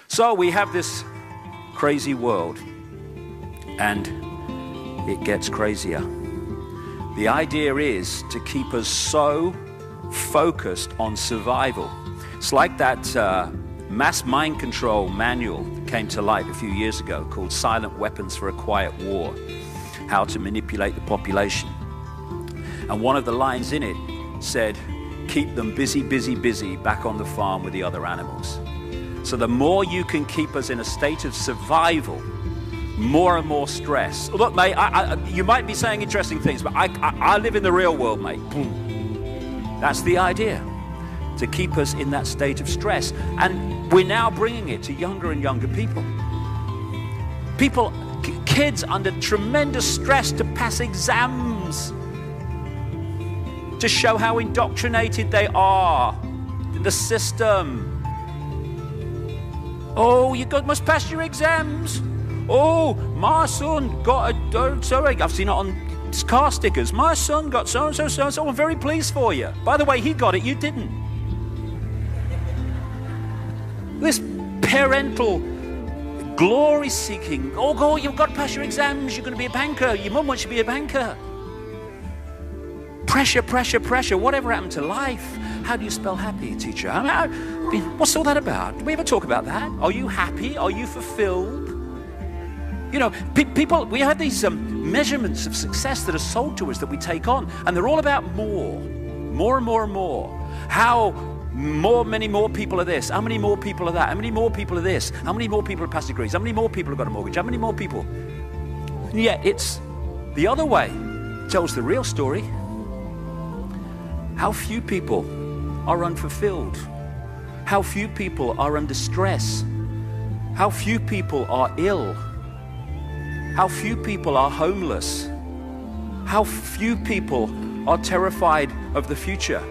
So we have this crazy world, and it gets crazier. The idea is to keep us so focused on survival. It's like that mass mind control manual that came to light a few years ago called Silent Weapons for a Quiet War, how to manipulate the population. And one of the lines in it said, keep them busy, busy, busy back on the farm with the other animals. So the more you can keep us in a state of survival, more and more stress. Look, mate, you might be saying interesting things, but I live in the real world, mate. That's the idea, to keep us in that state of stress. And we're now bringing it to younger and younger people. Kids under tremendous stress to pass exams, to show how indoctrinated they are in the system. Oh, must pass your exams. Oh, my son got I've seen it on car stickers. My son got so-and-so, so-and-so. I'm very pleased for you. By the way, he got it, you didn't. This parental glory-seeking. Oh, God, you've got to pass your exams. You're going to be a banker. Your mum wants you to be a banker. Pressure, pressure, pressure. Whatever happened to life? How do you spell happy, teacher? I mean, what's all that about? Do we ever talk about that? Are you happy? Are you fulfilled? You know, people, we have these measurements of success that are sold to us that we take on, and they're all about more and more and more. How many more people are this? How many more people are that? How many more people are this? How many more people have passed degrees? How many more people have got a mortgage? How many more people? And yet it's the other way. It tells the real story. How few people are unfulfilled. How few people are under stress. How few people are ill. How few people are homeless. How few people are terrified of the future.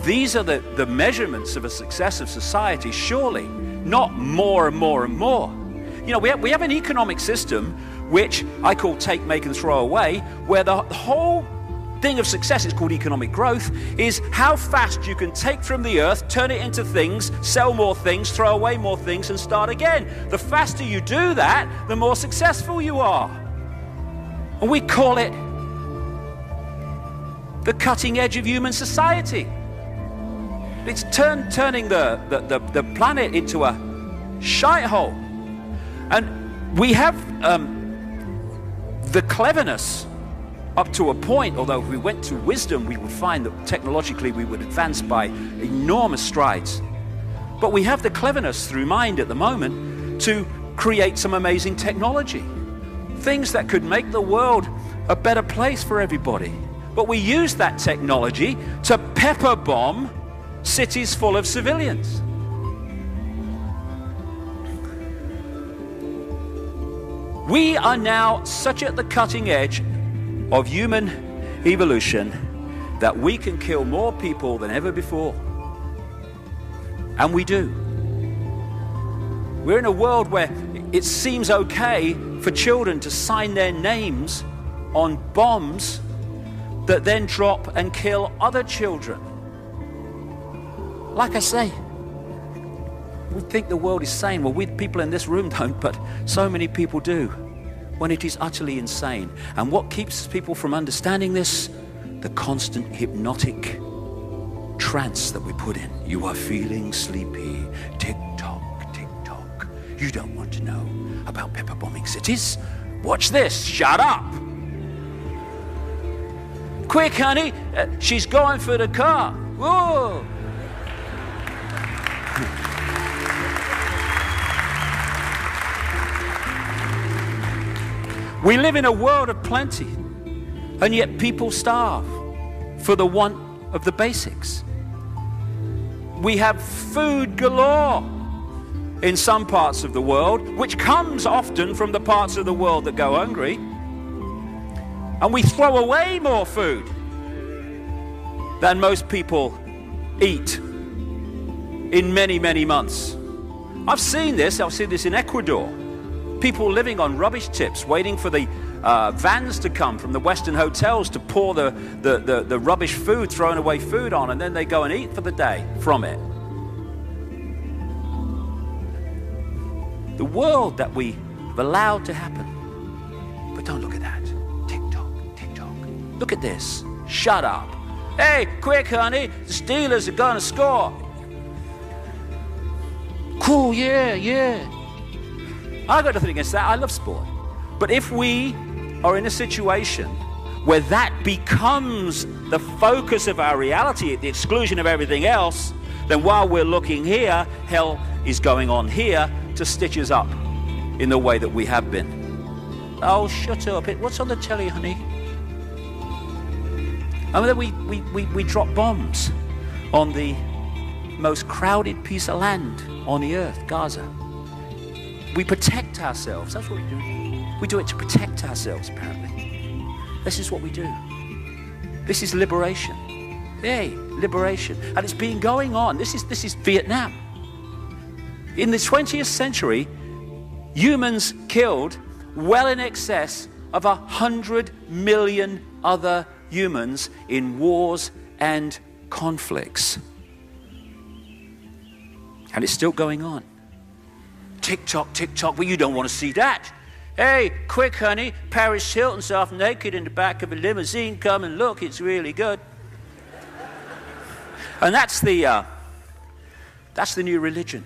These are the measurements of a success of society, surely, not more and more and more. You know, we have an economic system which I call take, make and throw away, where the whole thing of success is called economic growth, is how fast you can take from the earth, turn it into things, sell more things, throw away more things and start again. The faster you do that, the more successful you are. And we call it the cutting edge of human society. It's turning the planet into a shithole. And we have the cleverness up to a point, although if we went to wisdom, we would find that technologically we would advance by enormous strides. But we have the cleverness through mind at the moment to create some amazing technology. Things that could make the world a better place for everybody. But we use that technology to pepper bomb cities full of civilians. We are now such at the cutting edge of human evolution that we can kill more people than ever before. And we do. We're in a world where it seems okay for children to sign their names on bombs that then drop and kill other children. Like I say, we think the world is sane. Well, people in this room don't, but so many people do, when it is utterly insane. And what keeps people from understanding this? The constant hypnotic trance that we put in. You are feeling sleepy. Tick-tock, tick-tock. You don't want to know about pepper bombing cities? Watch this. Shut up. Quick, honey. She's going for the car. Whoa. We live in a world of plenty, and yet people starve for the want of the basics. We have food galore in some parts of the world, which comes often from the parts of the world that go hungry. And we throw away more food than most people eat in many, many months. I've seen this in Ecuador. People living on rubbish tips, waiting for the vans to come from the Western hotels to pour the rubbish food, thrown away food on, and then they go and eat for the day from it. the world that we have allowed to happen. But don't look at that. Tick-tock, tick-tock. Look at this. Shut up. Hey, quick, honey. The Steelers are going to score. Cool, yeah. I got nothing against that. I love sport. But if we are in a situation where that becomes the focus of our reality at the exclusion of everything else, then while we're looking here, hell is going on here to stitch us up in the way that we have been. Oh, shut up. What's on the telly, honey? And then we drop bombs on the most crowded piece of land on the earth, Gaza. We protect ourselves. That's what we do. We do it to protect ourselves, apparently. This is what we do. This is liberation. Yay, liberation. And it's been going on. This is Vietnam. In the 20th century, humans killed well in excess of 100 million other humans in wars and conflicts. And it's still going on. Tick-tock, tick-tock. Well, you don't want to see that. Hey, quick, honey. Paris Hilton's half naked in the back of a limousine. Come and look. It's really good. And that's the new religion.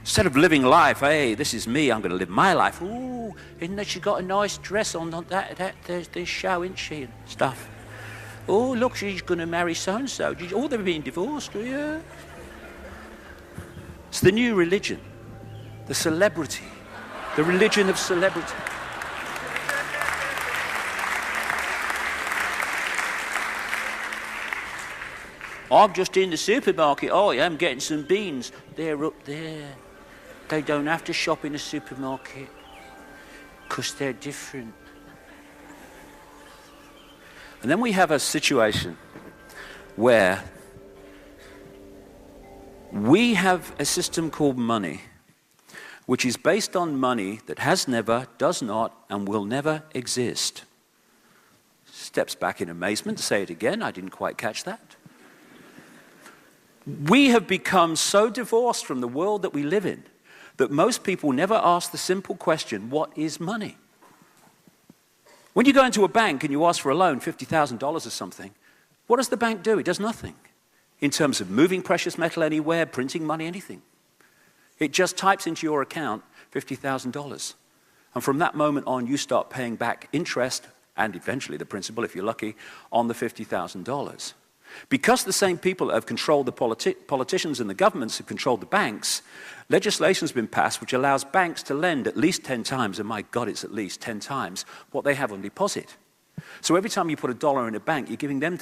Instead of living life, hey, this is me. I'm going to live my life. Ooh, isn't that she got a nice dress on? There's show, isn't she? And stuff. Oh, look, she's going to marry so-and-so. Oh, they're being divorced. Yeah. It's the new religion. The celebrity. The religion of celebrity. I'm just in the supermarket. Oh, yeah, I'm getting some beans. They're up there. They don't have to shop in the supermarket because they're different. And then we have a situation where we have a system called money, which is based on money that has never, does not, and will never exist. Steps back in amazement to say it again. I didn't quite catch that. We have become so divorced from the world that we live in that most people never ask the simple question, what is money? When you go into a bank and you ask for a loan, $50,000 or something, what does the bank do? It does nothing in terms of moving precious metal anywhere, printing money, anything. It just types into your account $50,000. And from that moment on, you start paying back interest and eventually the principal, if you're lucky, on the $50,000. Because the same people that have controlled the politicians and the governments have controlled the banks, legislation has been passed which allows banks to lend at least 10 times, and my God, it's at least 10 times, what they have on deposit. So every time you put $1 in a bank, you're giving them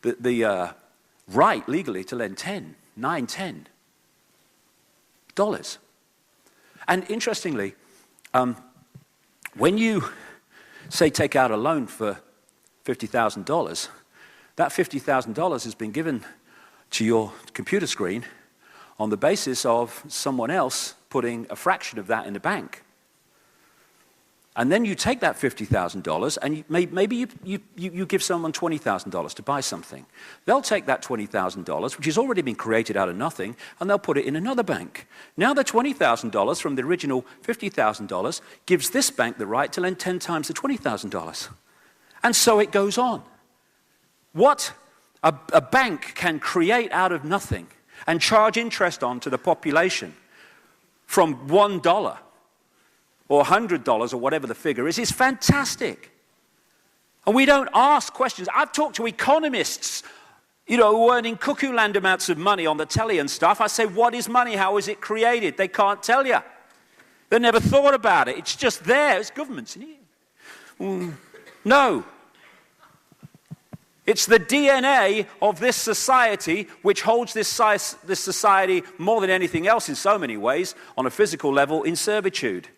the right legally to lend $10 dollars. And interestingly, when you, say, take out a loan for $50,000, that $50,000 has been given to your computer screen on the basis of someone else putting a fraction of that in the bank. And then you take that $50,000 and maybe you give someone $20,000 to buy something. They'll take that $20,000, which has already been created out of nothing, and they'll put it in another bank. Now the $20,000 from the original $50,000 gives this bank the right to lend 10 times the $20,000. And so it goes on. What a bank can create out of nothing and charge interest on to the population from $1 or $100 or whatever the figure is fantastic. And we don't ask questions. I've talked to economists, who are earning cuckoo land amounts of money on the telly and stuff. I say, what is money? How is it created? They can't tell you. They never thought about it. It's just there. It's governments. No. It's the DNA of this society which holds this society more than anything else in so many ways, on a physical level, in servitude.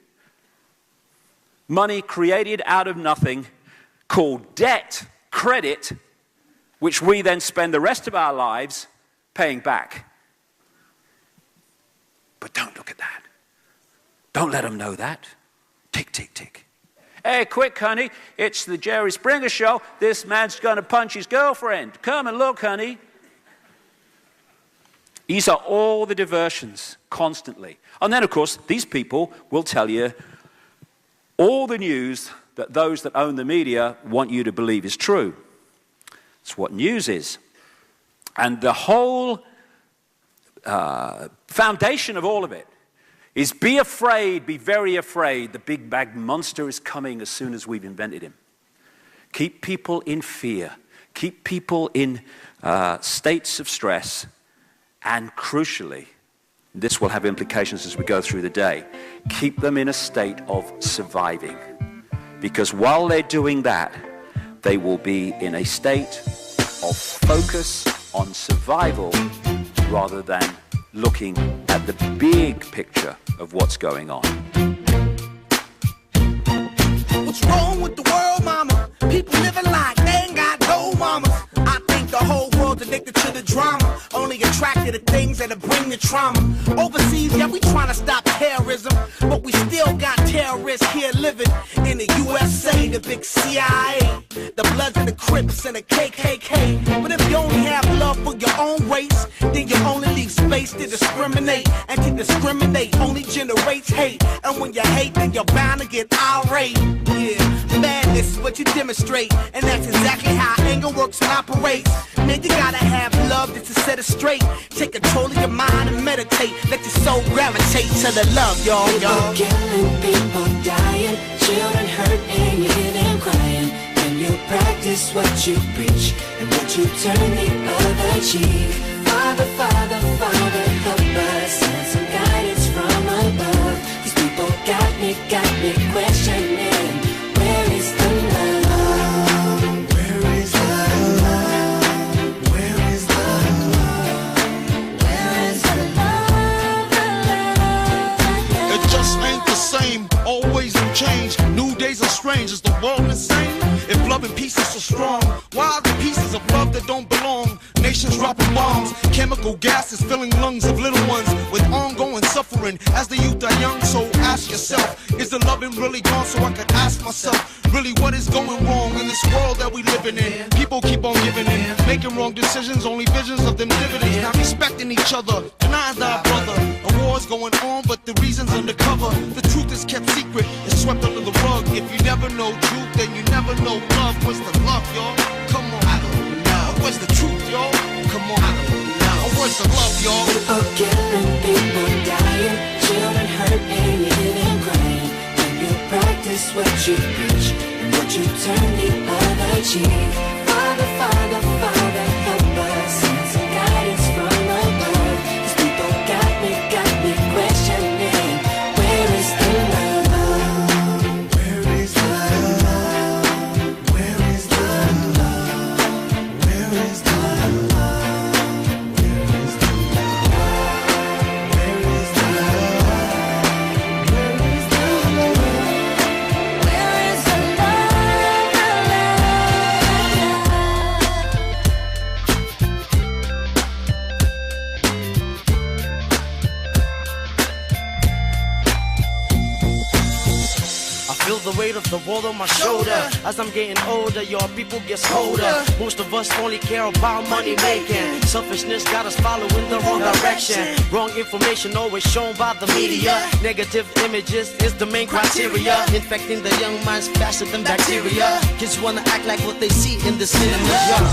Money created out of nothing, called debt, credit, which we then spend the rest of our lives paying back. But don't look at that. Don't let them know that. Tick, tick, tick. Hey, quick, honey, it's the Jerry Springer show. This man's going to punch his girlfriend. Come and look, honey. These are all the diversions constantly. And then, of course, these people will tell you all the news that those that own the media want you to believe is true. It's what news is. And the whole foundation of all of it is be afraid, be very afraid. The big bad monster is coming as soon as we've invented him. Keep people in fear. Keep people in states of stress. And crucially, this will have implications as we go through the day, keep them in a state of surviving. Because while they're doing that, they will be in a state of focus on survival rather than looking at the big picture of what's going on. What's wrong with the world, mama? People living like they ain't got no mamas. I think the whole world's addicted to the drama, only attracted to things that'll bring the trauma. Overseas, yeah, we trying to stop terrorism, but we still got terrorists here living in the USA, the big CIA, the Bloods and the Crips and the KKK. But if you only have love for your own race, then you only leave space to discriminate, and to discriminate only generates hate. And when you hate, then you're bound to get irate. Yeah, madness is what you demonstrate, and that's exactly how anger works and operates. Man, you gotta have love just to set it straight. Take control of your mind and meditate. Let your soul gravitate to the love, y'all. People killing, people dying, children hurt and you hear them crying. When you practice what you preach and what you turn the other cheek. Father, Father, Father, help us, send some guidance from above. These people got me questioning, where is the love? Where is the love? Where is the love? Where is the love? It just ain't the same, always new change. New days are strange, is the world insane? If love and peace is so strong, why are the pieces of love that don't belong? Nations dropping bombs, chemical gases filling lungs of little ones with ongoing suffering as the youth are young. So ask yourself, is the loving really gone? So I could ask myself, really what is going wrong in this world that we living in? People keep on giving in, making wrong decisions, only visions of them dividends. Not respecting each other, denying thy brother. A war's going on, but the reason's undercover. The truth is kept secret, it's swept under the rug. If you never know truth, then you never know love. What's the love, y'all? Come on, I don't know. What's the truth, y'all? Come on, I don't know. What's the love, y'all? People killing, people dying, children hurt and you hear them crying. When you practice what you preach and what you turn the other cheek. Father, Father, Father, help us, send some guidance from above. These people got me questioning, where is the love? Where is the love? Where is the love? Where is the love? Where is the love? Where is the love? Where is the love? Where is the I feel the weight of the world on my shoulder. As I'm getting older, your people get colder. Most of us only care about money making. Selfishness got us following the wrong direction. Wrong information always shown by the media. Negative images is the main criteria. Infecting the young minds faster than bacteria. Kids wanna act like what they see in the cinema.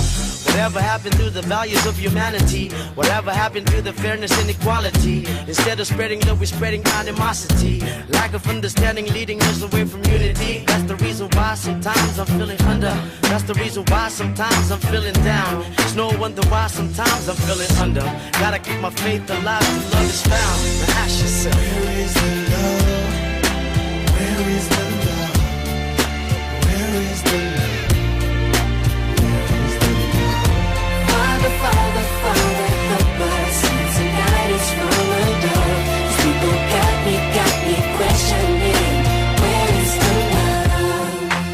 Whatever happened to the values of humanity? Whatever happened to the fairness and equality? Instead of spreading love, we're spreading animosity. Lack of understanding leading us away from unity. That's the reason why sometimes I'm feeling under. That's the reason why sometimes I'm feeling down. It's no wonder why sometimes I'm feeling under. Gotta keep my faith alive till love is found. Now ask yourself, Where is the love? Where is the love? Where is the love? Father, Father, Father, help us, send some guidance from above. These people got me questioning, where is the love?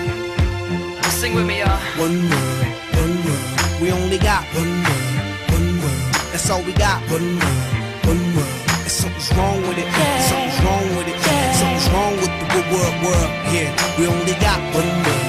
sing with me, y'all. One word, we only got one word, that's all we got. One word, and something's wrong with it, something's wrong with it, something's wrong with the world, yeah, we only got one word.